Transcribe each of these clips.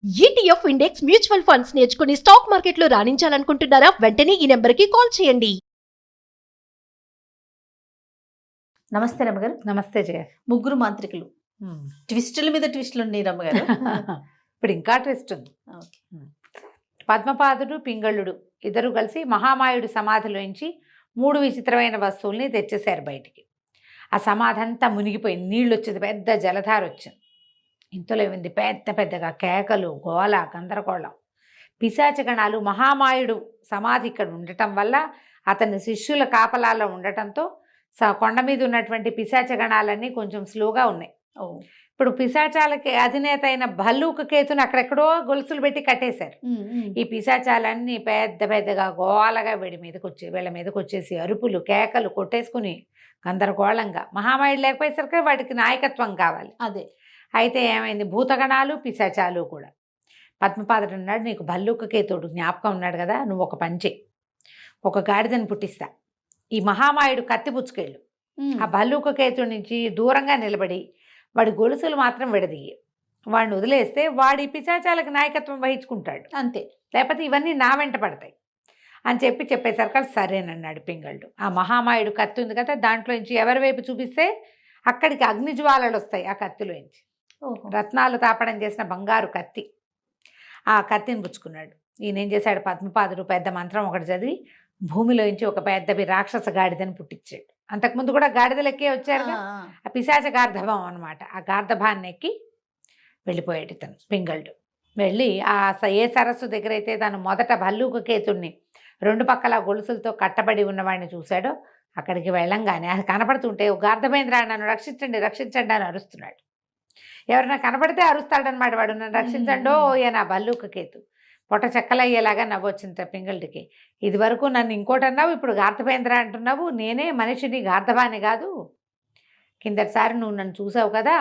ETF index mutual funds నేర్చుకుని stock మార్కెట్లో రాణించాలనుకుంటున్నారా? వెంటనే ఈ నెంబర్కి కాల్ చేయండి. నమస్తే రమ్మగారు. నమస్తే జయ. ముగ్గురు మాంత్రికులు ట్విస్టుల మీద ట్విస్టులు ఉన్నాయి రమ్మగారు. ఇప్పుడు ఇంకా ట్విస్ట్ ఉంది. ఓకే. పద్మపాదుడు పింగళుడు ఇద్దరు కలిసి మహామాయుడు సమాధిలోంచి 3 విచిత్రమైన వస్తువుల్ని తెచ్చేశారు బయటికి. ఆ సమాధి అంతా మునిగిపోయింది, నీళ్ళు వచ్చేది, పెద్ద జలధార వచ్చింది. ఇంతలో ఏమైంది, పెద్ద పెద్దగా కేకలు, గోల, గందరగోళం. పిశాచగణాలు మహామాయుడు సమాధి ఇక్కడ ఉండటం వల్ల అతని శిష్యుల కాపలాలో ఉండటంతో కొండ మీద ఉన్నటువంటి పిశాచగణాలన్నీ కొంచెం స్లోగా ఉన్నాయి. ఇప్పుడు పిశాచాలకి అధినేత అయిన భల్లూక కేతుని అక్కడెక్కడో గొలుసులు పెట్టి కట్టేశారు. ఈ పిశాచాలన్నీ పెద్ద పెద్దగా గోలగా వీళ్ళ మీదకి వచ్చేసి అరుపులు, కేకలు కొట్టేసుకుని గందరగోళంగా. మహామాయుడు లేకపోయేసరికి వాటికి నాయకత్వం కావాలి. అదే అయితే ఏమైంది, భూతగణాలు పిశాచాలు కూడా. పద్మపాదుడు అన్నాడు, నీకు భల్లూక కేతుడు జ్ఞాపకం ఉన్నాడు కదా, నువ్వు ఒక పని చెయ్యి, ఒక గాడిదని పుట్టిస్తా, ఈ మహామాయుడు కత్తి పుచ్చుకెళ్ళు, ఆ భల్లూక కేతుడి నుంచి దూరంగా నిలబడి వాడి గొలుసులు మాత్రం విడదీయి, వాడిని వదిలేస్తే వాడి పిశాచాలకు నాయకత్వం వహించుకుంటాడు అంతే, లేకపోతే ఇవన్నీ నా వెంట పడతాయి అని చెప్పేసరికి సరేనన్నాడు పింగళుడు. ఆ మహామాయుడు కత్తి ఉంది కదా, దాంట్లోంచి ఎవరి వైపు చూపిస్తే అక్కడికి అగ్నిజ్వాలలు వస్తాయి. ఆ కత్తిలోంచి రత్నాలు తాపడం చేసిన బంగారు కత్తి. ఆ కత్తిని పుచ్చుకున్నాడు. ఈయన ఏం చేశాడు, పద్మపాదుడు పెద్ద మంత్రం ఒకటి చదివి భూమిలోంచి ఒక పెద్ద రాక్షస గాడిదని పుట్టించాడు. అంతకుముందు కూడా గాడిదలెక్కే వచ్చారు, ఆ పిశాచ గార్ధభం అనమాట. ఆ గార్ధభాన్ని ఎక్కి వెళ్ళిపోయాడు ఇతను పింగళుడు. వెళ్ళి ఏ సరస్సు దగ్గర అయితే తను మొదట భల్లూక కేతుడిని 2 పక్కల గొలుసులతో కట్టబడి ఉన్నవాడిని చూశాడో అక్కడికి వెళ్ళంగానే అది కనపడుతుంటే గార్ధభేంద్ర నన్ను రక్షించండి రక్షించండి అని అరుస్తున్నాడు. ఎవరైనా కనపడితే అరుస్తాడనమాట వాడు, నన్ను రక్షించండో నా భల్లూక కేతు. పొట్ట చెక్కలయ్యేలాగా నవ్వొచ్చింది పింగళుడికి. ఇది వరకు నన్ను ఇంకోటి అన్నావు, ఇప్పుడు గార్ధభేంద్ర అంటున్నావు, నేనే మనిషిని, గార్ధబాని కాదు. కిందటిసారి నువ్వు నన్ను చూసావు కదా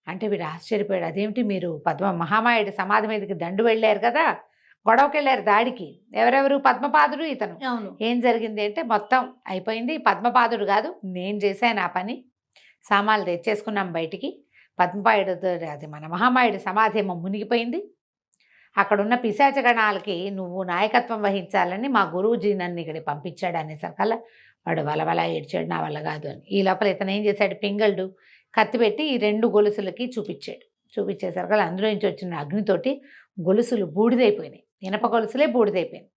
అంటే వీడు ఆశ్చర్యపోయాడు. అదేమిటి, మీరు మహామాయుడి సమాధి మీదకి దండు వెళ్ళారు కదా, గొడవకి వెళ్ళారు దాడికి, ఎవరెవరు, పద్మపాదుడు ఇతను. ఏం జరిగింది అంటే మొత్తం అయిపోయింది. పద్మపాదుడు కాదు, నేను చేశాను ఆ పని. సామాన్లు తెచ్చేసుకున్నాం బయటికి. పద్మపాయుడు అది మన మహామాయుడి సమాధి ఏమో మునిగిపోయింది. అక్కడున్న పిశాచగణాలకి నువ్వు నాయకత్వం వహించాలని మా గురువుజీ నన్ను ఇక్కడికి పంపించాడు అనేసరికల్లా వాడు వలవల ఏడ్చాడు, నా వల్ల కాదు అని. ఈ లోపల ఇతను ఏం చేశాడు, పింగళుడు కత్తి పెట్టి ఈ 2 గొలుసులకి చూపించాడు. చూపించేసరికల్లా అందులో నుంచి వచ్చిన అగ్నితోటి గొలుసులు బూడిదైపోయినాయి, ఇనప గొలుసులే బూడిదైపోయింది.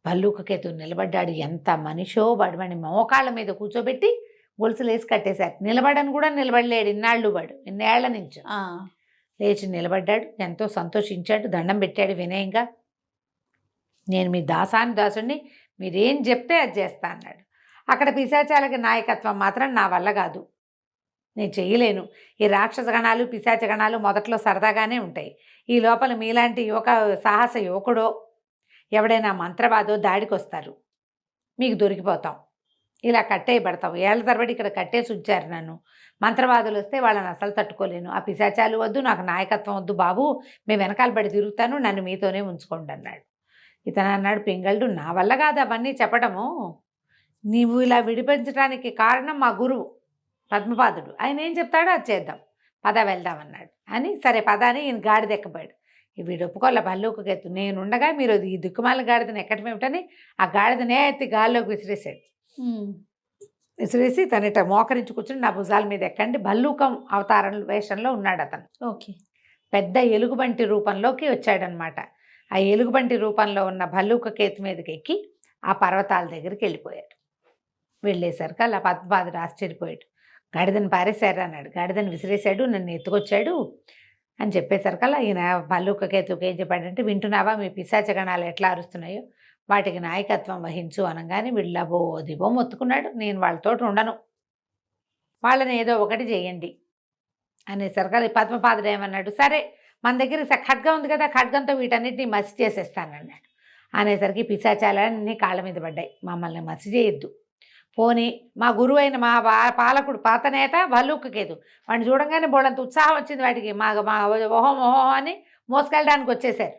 భల్లూక కేతు నిలబడ్డాడు. ఎంత మనిషో, వాడిని మోకాళ్ళ మీద కూర్చోబెట్టి గొలుసులు వేసి కట్టేశారు. నిలబడని కూడా నిలబడలేడు ఇన్నాళ్ళు, వాడు ఇన్నేళ్ల నుంచి. లేచి నిలబడ్డాడు, ఎంతో సంతోషించాడు, దండం పెట్టాడు వినయంగా. నేను మీ దాసుడిని, మీరేం చెప్తే అది చేస్తా అన్నాడు. అక్కడ పిశాచాలకి నాయకత్వం మాత్రం నా వల్ల కాదు, నేను చెయ్యలేను. ఈ రాక్షస గణాలు పిశాచ గణాలు మొదట్లో సరదాగానే ఉంటాయి. ఈ లోపల మీలాంటి సాహస యువకుడో ఎవడైనా మంత్రవాదో దాడికి వస్తారు, మీకు దొరికిపోతాం, ఇలా కట్టేయబడతావు. ఏళ్ల తరబడి ఇక్కడ కట్టేసి ఉంచారు నన్ను. మంత్రవాదులు వస్తే వాళ్ళని అసలు తట్టుకోలేను. ఆ పిశాచాలు వద్దు, నాకు నాయకత్వం వద్దు బాబు, మేము వెనకాల పడి తిరుగుతాను, నన్ను మీతోనే ఉంచుకోండి అన్నాడు. ఇతను అన్నాడు, పింగళుడు నా వల్ల కాదు అవన్నీ చెప్పడము, నీవు ఇలా విడిపించడానికి కారణం మా గురువు పద్మపాదుడు, ఆయన ఏం చెప్తాడో అది చేద్దాం, పద వెళ్దామన్నాడు. అని సరే పద అని ఈయన గాడిద ఎక్కబోయాడు. వీడు ఒప్పుకోలే భల్లూక కేతు, నేనుండగా మీరు ఈ దిక్కుమాల గాడిదని ఎక్కడం ఏమిటని ఆ గాడిదనే ఎత్తి గాల్లోకి విసిరేశాడు. విసిరేసి తనట మోకరించి కూర్చుని నా భుజాల మీద ఎక్కండి. భల్లూకం అవతారం వేషంలో ఉన్నాడు అతను. ఓకే. పెద్ద ఎలుగుబంటి రూపంలోకి వచ్చాడనమాట. ఆ ఎలుగుబంటి రూపంలో ఉన్న భల్లూక కేతు మీదకి ఎక్కి ఆ పర్వతాల దగ్గరికి వెళ్ళిపోయాడు. వెళ్ళేసరికి అలా పద్మపాదుడు ఆశ్చర్యపోయాడు. గాడిదని పారేశారు అన్నాడు. గాడిదని విసిరేశాడు, నన్ను ఎత్తుకొచ్చాడు అని చెప్పేసరికల్లా ఈయన భల్లూక కేతుకి ఏం చెప్పాడంటే, వింటున్నావా మీ పిశాచగణాలు ఎట్లా అరుస్తున్నాయో, వాటికి నాయకత్వం వహించు అనగానే వీళ్ళబో దిబో మొత్తుకున్నాడు. నేను వాళ్ళతో ఉండను, వాళ్ళని ఏదో ఒకటి చేయండి అనేసరికి పద్మపాదుడు ఏమన్నాడు, సరే మన దగ్గర ఖడ్గం ఉంది కదా, ఖడ్గంతో వీటన్నిటిని మసి చేసేస్తానన్నాడు. అనేసరికి పిశాచాలన్నీ కాళ్ళ మీద పడ్డాయి, మమ్మల్ని మసి చేయొద్దు, పోనీ మా గురువు అయిన మా పాలకుడు పాత నేత భల్లూక కేతు, వాడిని చూడంగానే బోళ్ళంత ఉత్సాహం వచ్చింది వాటికి, మా ఓహం ఓహో అని మోసుకెళ్ళడానికి వచ్చేసారు.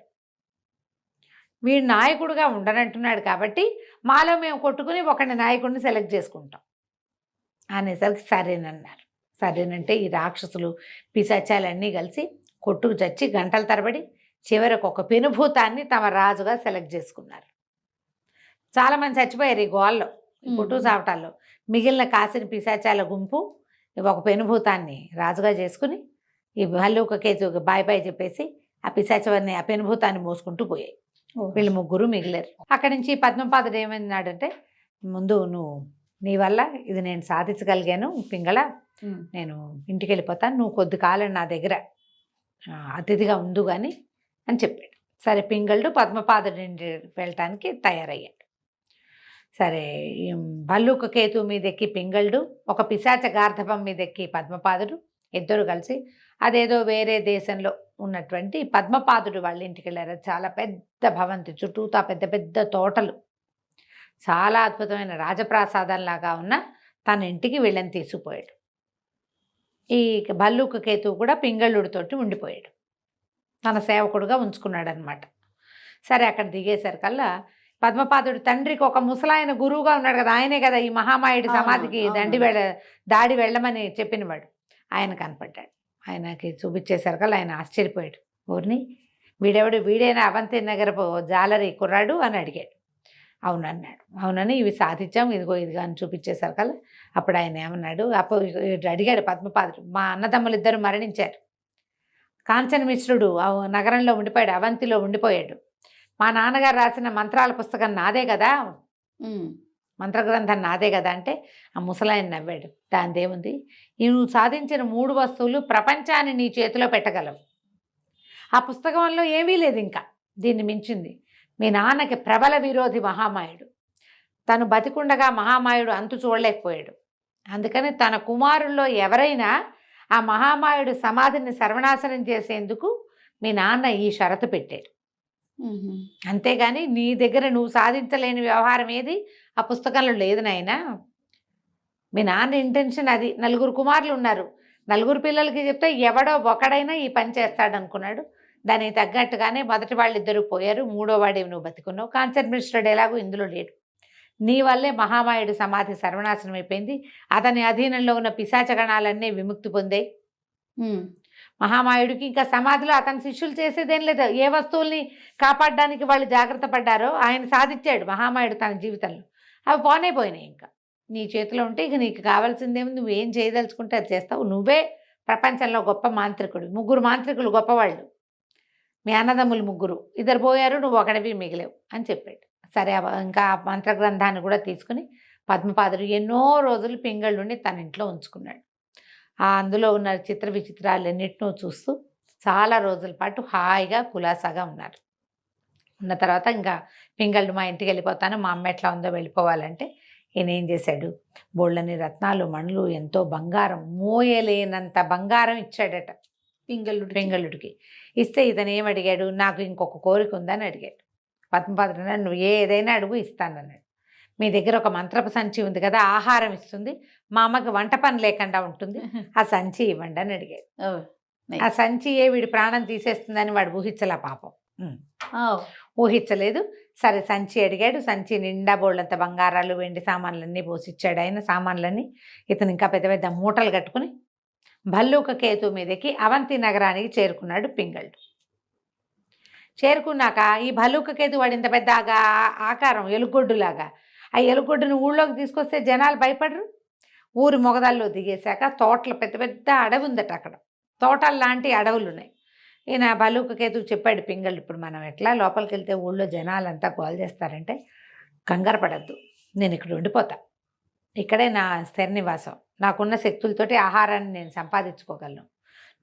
వీడు నాయకుడుగా ఉండనంటున్నాడు కాబట్టి మాలో మేము కొట్టుకుని ఒకడిని నాయకుడిని సెలెక్ట్ చేసుకుంటాం అనేసరికి సరేనన్నారు. సరేనంటే ఈ రాక్షసులు పిశాచాలన్నీ కలిసి కొట్టుకు చచ్చి గంటల తరబడి చివరకు ఒక పెనుభూతాన్ని తమ రాజుగా సెలెక్ట్ చేసుకున్నారు. చాలామంది చచ్చిపోయారు ఈ గోల్లో, ఈ పుట్టు చావటాల్లో. మిగిలిన కాసిన పిశాచాల గుంపు ఒక పెనుభూతాన్ని రాజుగా చేసుకుని ఈ భల్లూక కేతువుకి బాయ్ బాయ్ చెప్పేసి ఆ పిశాచాన్ని ఆ పెనుభూతాన్ని మోసుకుంటూ పోయాయి. వీళ్ళు ముగ్గురు మిగిలారు. అక్కడి నుంచి పద్మపాదుడు ఏమన్నాడంటే, ముందు నువ్వు నీ వల్ల ఇది నేను సాధించగలిగాను పింగళ, నేను ఇంటికి వెళ్ళిపోతాను, నువ్వు కొద్ది కాలం నా దగ్గర అతిథిగా ఉండు కానీ అని చెప్పాడు. సరే పింగళుడు పద్మపాదుడి ఇంటికి వెళ్ళటానికి తయారయ్యాడు. సరే ఈ భల్లూక కేతు మీద ఎక్కి పింగళుడు, ఒక పిశాచ గార్ధపం మీద ఎక్కి పద్మపాదుడు ఇద్దరు కలిసి అదేదో వేరే దేశంలో ఉన్నటువంటి పద్మపాదుడు వాళ్ళ ఇంటికి వెళ్ళారు. చాలా పెద్ద భవంతి, చుట్టూతా పెద్ద పెద్ద తోటలు, చాలా అద్భుతమైన రాజప్రాసాదంలాగా ఉన్న తన ఇంటికి వీళ్ళని తీసుకుపోయాడు. ఈ భల్లూక కేతువు కూడా పింగళుడితోటి ఉండిపోయాడు, తన సేవకుడుగా ఉంచుకున్నాడు అనమాట. సరే అక్కడ దిగేసరికల్లా పద్మపాదుడు తండ్రికి ఒక ముసలాయన గురువుగా ఉన్నాడు కదా, ఆయనే కదా ఈ మహామాయుడి సమాధికి దాడి వెళ్ళమని చెప్పినవాడు. ఆయన కనపడ్డాడు. ఆయనకి చూపించేసరికల్లా ఆయన ఆశ్చర్యపోయాడు. ఊరిని వీడేనా అవంతి నగరపు జాలరి కుర్రాడు అని అడిగాడు. అవునన్నాడు. అవునని ఇవి సాధించాం, ఇదిగో అని చూపించేసరికల్లా అప్పుడు ఆయన ఏమన్నాడు, అప్పుడు అడిగాడు పద్మపాదుడు, మా అన్నదమ్ములు ఇద్దరు మరణించారు, కాంచన మిశ్రుడు నగరంలో ఉండిపోయాడు, అవంతిలో ఉండిపోయాడు, మా నాన్నగారు రాసిన మంత్రాల పుస్తకం నాదే కదా, మంత్రగ్రంథం నాదే కదా అంటే ఆ ముసలాయన నవ్వాడు. దానిదేముంది, నువ్వు సాధించిన 3 వస్తువులు ప్రపంచాన్ని నీ చేతిలో పెట్టగలవు, ఆ పుస్తకంలో ఏమీ లేదు ఇంకా దీన్ని మించింది. మీ నాన్నకి ప్రబల విరోధి మహామాయుడు, తను బతికుండగా మహామాయుడు అంతు చూడలేకపోయాడు, అందుకని తన కుమారుల్లో ఎవరైనా ఆ మహామాయుడు సమాధిని సర్వనాశనం చేసేందుకు మీ నాన్న ఈ షరతు పెట్టాడు. అంతేగాని నీ దగ్గర నువ్వు సాధించలేని వ్యవహారం ఏది ఆ పుస్తకంలో లేదు నాయనా. మీ నాన్న ఇంటెన్షన్ అది. 4 కుమారులు ఉన్నారు, 4 పిల్లలకి చెప్తే ఎవడో ఒకడైనా ఈ పని చేస్తాడు అనుకున్నాడు. దానికి తగ్గట్టుగానే మొదటి వాళ్ళు 2 పోయారు, 3వ వాడేవి నువ్వు బతికున్నావు. కాంచన్ మిశ్రుడు ఎలాగో ఇందులో లేడు, నీ వల్లే మహామాయుడు సమాధి సర్వనాశనం అయిపోయింది, అతని అధీనంలో ఉన్న పిశాచగణాలన్నీ విముక్తి పొందాయి. మహామాయుడికి ఇంకా సమాధిలో అతని శిష్యులు చేసేదేం లేదు. ఏ వస్తువుల్ని కాపాడడానికి వాళ్ళు జాగ్రత్త పడ్డారో ఆయన సాధించాడు మహామాయుడు తన జీవితంలో. అవి పోయినాయి. ఇంకా నీ చేతిలో ఉంటే ఇక నీకు కావాల్సిందేమో, నువ్వేం చేయదలుచుకుంటే అది చేస్తావు. నువ్వే ప్రపంచంలో గొప్ప మాంత్రికుడు. 3 మాంత్రికులు గొప్పవాళ్ళు, మీ అన్నదమ్ములు 3, 2 పోయారు, నువ్వు ఒకడివి మిగిలేవు అని చెప్పాడు. సరే ఇంకా ఆ మంత్రగ్రంథాన్ని కూడా తీసుకుని పద్మపాదుడు ఎన్నో రోజులు పింగళుడిని తన ఇంట్లో ఉంచుకున్నాడు. అందులో ఉన్న చిత్ర విచిత్రాలన్నింటినూ చూస్తూ చాలా రోజుల పాటు హాయిగా కులాసాగా ఉన్నారు. ఉన్న తర్వాత ఇంకా పింగళుడు మా ఇంటికి వెళ్ళిపోతాను, మా అమ్మ ఎట్లా ఉందో వెళ్ళిపోవాలంటే ఈయన ఏం చేశాడు, బోళ్ళని రత్నాలు మణులు ఎంతో బంగారం, మోయలేనంత బంగారం ఇచ్చాడట పింగళుడికి. ఇస్తే ఇతను ఏమడిగాడు, నాకు ఇంకొక కోరిక ఉందని అడిగాడు. పద్మపాదుడు నువ్వు ఏదైనా అడుగు ఇస్తానన్నాడు. మీ దగ్గర ఒక మంత్రపు సంచి ఉంది కదా, ఆహారం ఇస్తుంది, మా అమ్మకి వంట పని లేకుండా ఉంటుంది, ఆ సంచి ఇవ్వండి అని అడిగాడు. ఆ సంచి వీడి ప్రాణం తీసేస్తుందని వాడు ఊహించలే పాపం, ఊహించలేదు. సరే సంచి అడిగాడు. సంచి నిండా బోళ్ళంత బంగారాలు వెండి సామాన్లన్నీ పోసిచ్చాడు. ఆయన సామాన్లన్నీ ఇతను ఇంకా పెద్ద పెద్ద మూటలు కట్టుకుని భల్లూక కేతు మీదకి అవంతి నగరానికి చేరుకున్నాడు పింగళుడు. చేరుకున్నాక ఈ భల్లూక కేతు వాడు ఇంత పెద్ద ఆకారం ఎలుగొడ్డులాగా, ఆ ఎలుగొడ్డుని ఊళ్ళోకి తీసుకొస్తే జనాలు భయపడరు. ఊరి మొగదాల్లో దిగేశాక తోటలు పెద్ద పెద్ద అడవి ఉందట, అక్కడ తోటలు లాంటి అడవులు ఉన్నాయి. ఈయన భల్లూక కేతుకు చెప్పాడు పింగళుడు, ఇప్పుడు మనం ఎట్లా లోపలికి వెళ్తే ఊళ్ళో జనాలంతా గోల్ చేస్తారంటే కంగారు పడద్దు, నేను ఇక్కడ ఉండిపోతా, ఇక్కడే నా స్థిర నివాసం, నాకున్న శక్తులతోటి ఆహారాన్ని నేను సంపాదించుకోగలను,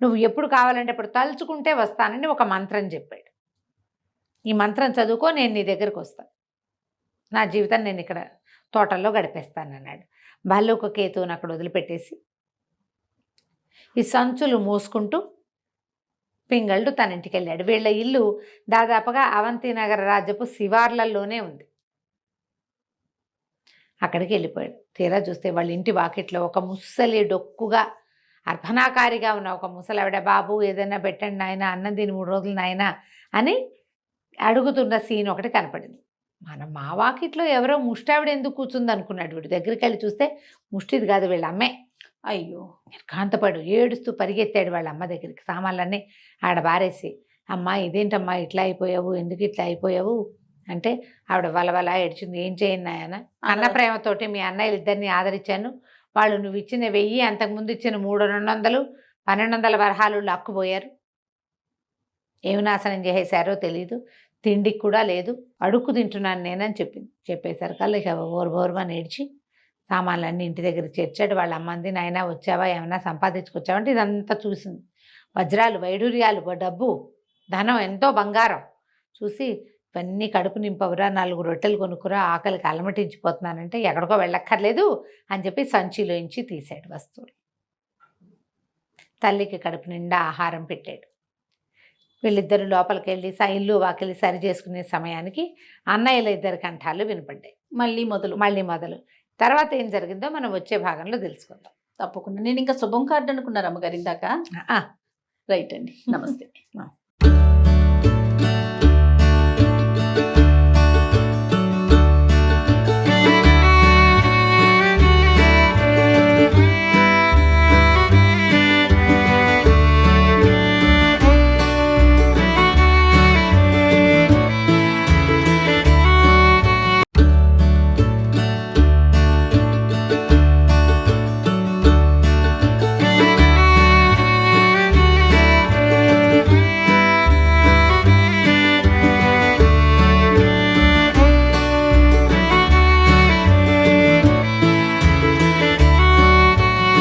నువ్వు ఎప్పుడు కావాలంటే ఇప్పుడు తలుచుకుంటే వస్తానని ఒక మంత్రం చెప్పాడు. ఈ మంత్రం చదువుకో, నేను నీ దగ్గరకు వస్తాను, నా జీవితాన్ని నేను ఇక్కడ తోటల్లో గడిపేస్తానన్నాడు. భల్లూక కేతువుని అక్కడ వదిలిపెట్టేసి ఈ సంచులు మోసుకుంటూ పింగళుడు తన ఇంటికి వెళ్ళాడు. వీళ్ళ ఇల్లు దాదాపుగా అవంతి నగర రాజ్యపు శివార్లలోనే ఉంది. అక్కడికి వెళ్ళిపోయాడు. తీరా చూస్తే వాళ్ళ ఇంటి వాకిట్లో ఒక ముసలి డొక్కుగా అర్ధనాకారిగా ఉన్న ఒక ముసలావిడ, బాబు ఏదైనా పెట్టండి నాయన, అన్నం తిని 3 రోజులు నాయన అని అడుగుతున్న సీన్ ఒకటి కనపడింది. మా వాకిట్లో ఎవరో ముష్టావిడ ఎందుకు కూర్చుంది అనుకున్నాడు వీడు. దగ్గరికి వెళ్ళి చూస్తే ముష్టిది కాదు, వీళ్ళ అమ్మే. అయ్యో, కాంతపడు ఏడుస్తూ పరిగెత్తాడు వాళ్ళ అమ్మ దగ్గరికి. సామాన్లన్నీ ఆడ బారేసి అమ్మా ఇదేంటమ్మా ఇట్లా అయిపోయావు, ఎందుకు ఇట్లా అయిపోయావు అంటే ఆవిడ వలవల ఏడ్చింది. ఏం చేయను నాయన, అన్న ప్రేమతోటి మీ అన్నయ్యలు ఇద్దరిని ఆదరించాను. వాళ్ళు నువ్వు ఇచ్చిన 1000, అంతకుముందు ఇచ్చిన 300, 1200 వరహాలు లక్కుపోయారు. ఏమి నాశనం చేసేశారో తెలీదు, తిండికి కూడా లేదు, అడుక్కు తింటున్నాను నేనని చెప్పింది. చెప్పేసరికల్లా ఇక ఓర్మని ఏడ్చి సామాన్లన్నీ ఇంటి దగ్గర చేర్చాడు. వాళ్ళ అమ్మంది, నాయన వచ్చావా, ఏమన్నా సంపాదించుకొచ్చావంటే ఇదంతా చూసింది. వజ్రాలు, వైడూర్యాలు, డబ్బు, ధనం, ఎంతో బంగారం చూసి, ఇవన్నీ కడుపు నింపవురా, 4 రొట్టెలు కొనుక్కురా, ఆకలికి అలమటించిపోతున్నానంటే ఎక్కడికో వెళ్ళక్కర్లేదు అని చెప్పి సంచిలోంచి తీసాడు వస్తువులు. తల్లికి కడుపు నిండా ఆహారం పెట్టాడు. వీళ్ళిద్దరు లోపలికి వెళ్ళి ఇల్లు వాకిలి సరి చేసుకునే సమయానికి అన్నయ్యల 2 కంఠాలు వినపడ్డాయి. మళ్ళీ మొదలు. తర్వాత ఏం జరిగిందో మనం వచ్చే భాగంలో తెలుసుకుందాం. తప్పకుండా. నేను ఇంకా శుభం కార్డు అనుకున్నారు అమ్మగారు ఇందాక. రైట్ అండి. నమస్తే.